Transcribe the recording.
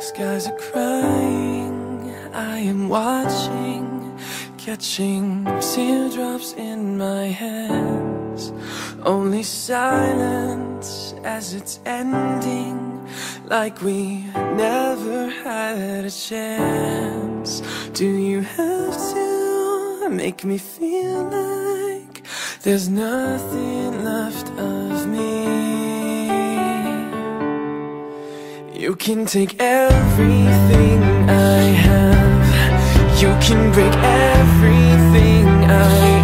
Skies are crying, I am watching, catching teardrops in my hands. Only silence as it's ending, like we never had a chance. Do you have to make me feel like there's nothing left of me? You can take everything I have, you can break everything I